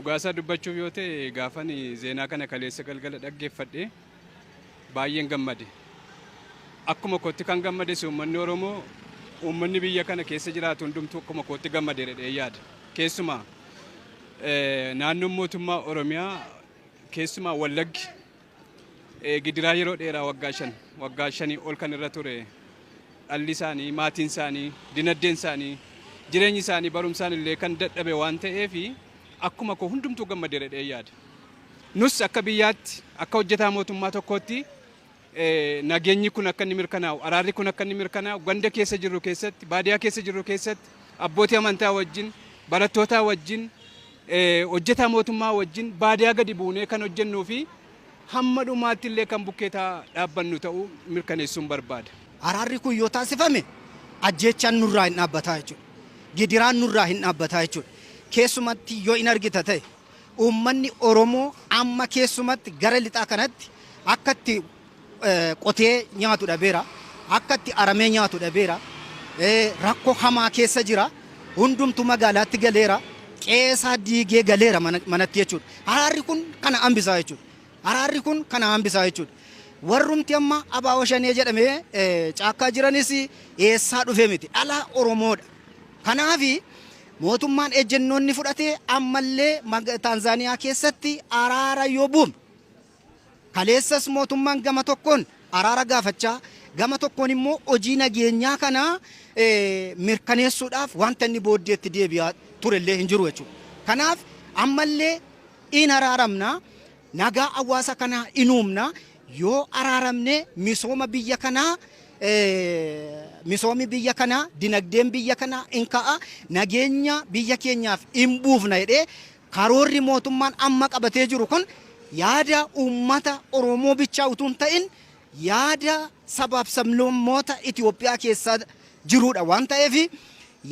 Dhugaasaa dubbachuuf yoo ta'e gaafan zeenaa kana kaleessa galgala dhaggeeffadhe baay'een gammade. Akkuma kootti kan gammade uummanni Oromoo uummanni biyya kana keessa jiraatu hundumtuu akkuma kootti gammade jedhee yaada. Keessumaa naannoon mootummaa Oromiyaa keessumaa Wallaggi gidiraa yeroo dheeraa waggaa shanii ol kan irra ture dhalli isaanii maatiin isaanii dinagdeen isaanii jireenyi isaanii barumsaan illee kan dadhabe waan ta'eef akkuma koo hundumtuu gammadee jedhee yaada. Nus akka biyyaatti akka hojjetaa mootummaa tokkootti nageenyi kun akka inni mirkanaa'u araarri kun akka inni mirkanaa'u ganda keessa jirru keessatti baadiyaa keessa jirru keessatti abbootii amantaa wajjin barattootaa wajjin hojjetaa mootummaa wajjin baadiyaa gadi buunee kan hojjennuu fi hamma dhumaatti illee kan bukkeetaa dhaabbannu ta'uu mirkaneessuun barbaada. Araarri kun yoo taasifame ajjeechaan nurraa hin dhaabbataa jechuudha. Gidiraan nurraa hin dhaabbataa jechuudha. Keessumatti yoo in argita ta'e uummanni Oromoo amma keessumatti gara lixaa kanatti akkatti qotee nyaatu dhabeera, akkatti aramee nyaatu dhabeera, rakkoo hamaa keessa jira, hundumtu magaalaatti galeera, qeesaa diigee galeera manatti jechuudha. Araarri kun kana hambisaa jechuudha. Araarri kun kana hambisaa jechuudha. Warrumti amma abaaboo shanee jedhamee caakkaa jiranis eessaa dhufee miti dhala Oromoodha. Kanaafi mootummaan ejjennoonni fudhatee ammallee Taanzaaniyaa keessatti araara yoo buume kaleessas mootummaan gama tokkoon araara gaafachaa gama tokkoon immoo hojii nageenyaa kana mirkaneessuudhaaf wanta inni booddeetti deebi'aa turellee hin jiru jechuudha. Kanaaf ammallee in araaramna nagaa hawaasa kanaa in uumna yoo araaramne misooma biyya kanaa misoomi biyya kanaa dinagdeen biyya kanaa in ka'a nageenya biyya keenyaaf in buufna jedhee karoorri mootummaan amma qabatee jiru kun yaada uummata Oromoo bichaa utuu hin ta'in yaada sabaaf sablammoota Itoophiyaa keessa jirudha waan ta'eef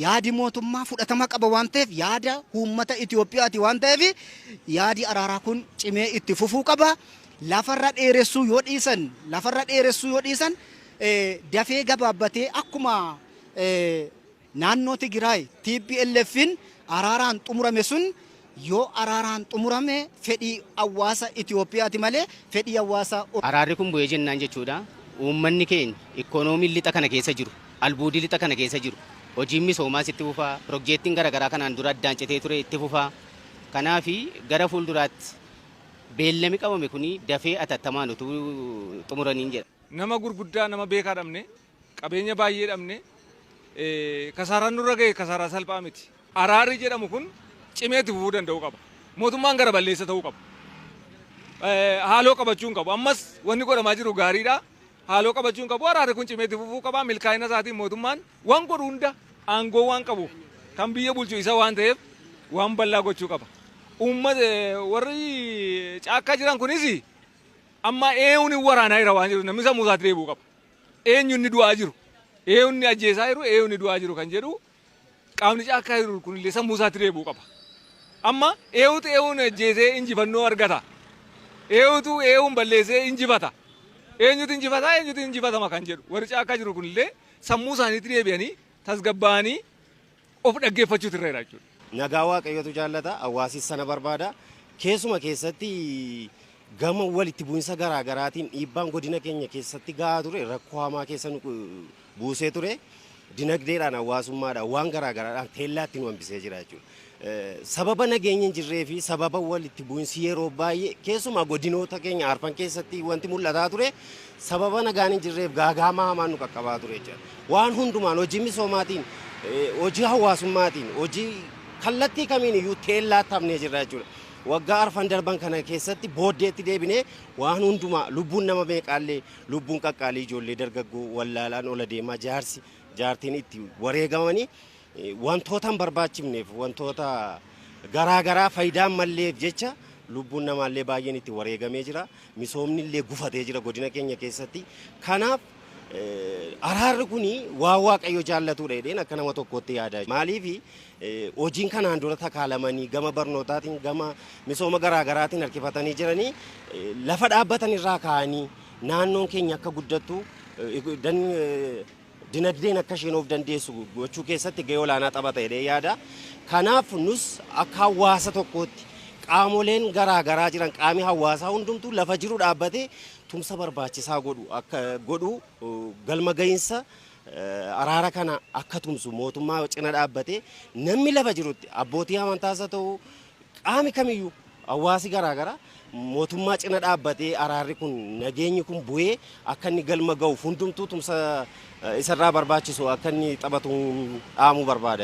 yaadi mootummaa fudhatama qaba waan ta'eef yaada uummata Itoophiyaati waan ta'eef yaadi araaraa kun cimee itti fufuu qaba. Lafarra dheeressuu yoo dhiisan dafee gabaabbatee akkuma naannoo Tigraay TPLF'n araaraan xumurame sun yoo araaraan xumurame fedhii hawaasa Itoophiyaati malee fedhii hawaasa. Araarri kun bu'ee jennaan jechuudha. Uummanni keenya ikoonomiin lixa kana keessa jiru, albuudii lixa kana keessa jiru, hojiin misoomaas itti fufaa, piroojeektiin garaagaraa kanaan dura addaan citee ture itti fufaa. Kanaaf gara fuulduraatti beellami qabame kuni dafee atattamaan utuu xumuraniin jedha. Nama gurguddaa nama beekaa dhabne qabeenya baay'ee dhabne kasaaraan nurra ga'e kasaaraa salphaa miti. Araarri jedhamu kun cimeetti fufuu danda'uu qaba. Mootummaan gara balleessa ta'uu qaba. Haaloo qabachuu hin qabu. Ammas wanni godhamaa jiru gaariidha. Haaloo qabachuu hin qabu. Araarri kun cimeetti fufuu qaba. Milkaa'ina isaatiin mootummaan waan godhu hunda aangoo waan qabuuf kan biyya bulchu isa waan ta'eef waan bal'aa gochuu qaba. Uummata warri caakkaa jiran kunis amma eenyuun waraanaa jira waan jiru namni sammuu isaatti deebi'uu qaba. Eenyuun ni du'aa jiru, eenyuun ni ajjeesaa jiru, eenyuun ni du'aa jiru kan jedhu qaamni caakkaa jiru kunillee sammuu isaatti deebi'uu qaba. Amma eenyuun ajjeesee injifannoo argata. Eenyuun balleessee injifata. Eenyutu injifatama kan jedhu warri caakkaa jiru kunillee sammuu isaaniitti deebi'anii tasgabbaa'anii of dhaggeeffachuutu irra jira jechuudha. Nagaa Waaqayyootu jaallata, hawaasis sana barbaada. Keessuma keessatti gama walitti bu'insa garaagaraatiin dhiibbaan godina keenya keessatti gahaa ture, rakkoo hamaa keessa nu buusee ture, dinagdeedhaan hawaasummaadhaan waan garaagaraadhaan teellaatti nu hambisee jira jechuudha. Sababa nageenya hin jirree fi sababa walitti bu'insi yeroo baay'ee keessumaa godinoota keenya arfan keessatti wanti mul'ataa ture sababa nagaan hin jirreef gaagaamaa hamaan nu qaqqabaa ture jechuudha. Waan hundumaan hojii misoomaatiin, hojii hawaasummaatiin, hojii kallattii kamiin iyyuu teellaatti hafnee jirra jechuudha. Waggaa arfan darban kana keessatti booddeetti deebinee waan hundumaa lubbuun nama meeqaallee lubbuun qaqqaalii ijoollee dargaggoo wallaalaan ola deemaa jaartiin itti wareegamanii wantoota hin barbaachifneef wantoota garaagaraa faayidaan malleef jecha lubbuun namaallee baay'een itti wareegamee jira. Misoomni illee gufatee jira godina keenya keessatti. Kanaaf araarri kuni waa Waaqayyo jaallatudha jedheen akka nama tokkotti yaada. Maaliif hojiin kanaan dura takaalamanii gama barnootaatiin gama misooma garaagaraatiin harkifatanii jiranii lafa dhaabbatan irraa ka'anii naannoon keenya akka guddattu dinagdeen akka isheen of dandeessu gochuu keessatti gahee olaanaa taphata jedhee yaada. Kanaaf nus akka hawaasa tokkootti qaamoleen garaa jiran qaami hawaasaa hundumtuu lafa jiru dhaabbatee tumsa barbaachisaa godhu galma gahinsa araara kana akka tumsu mootummaa cina dhaabbatee namni lafa jirutti abbootii amantaas haa ta'u qaami kamiyyuu hawaasi garaa mootummaa cina dhaabbatee araarri kun nageenyi kun bu'ee akka inni galma gahu hundumtuu tumsa isarraa barbaachisu akka inni taphatu dhaamuu barbaada.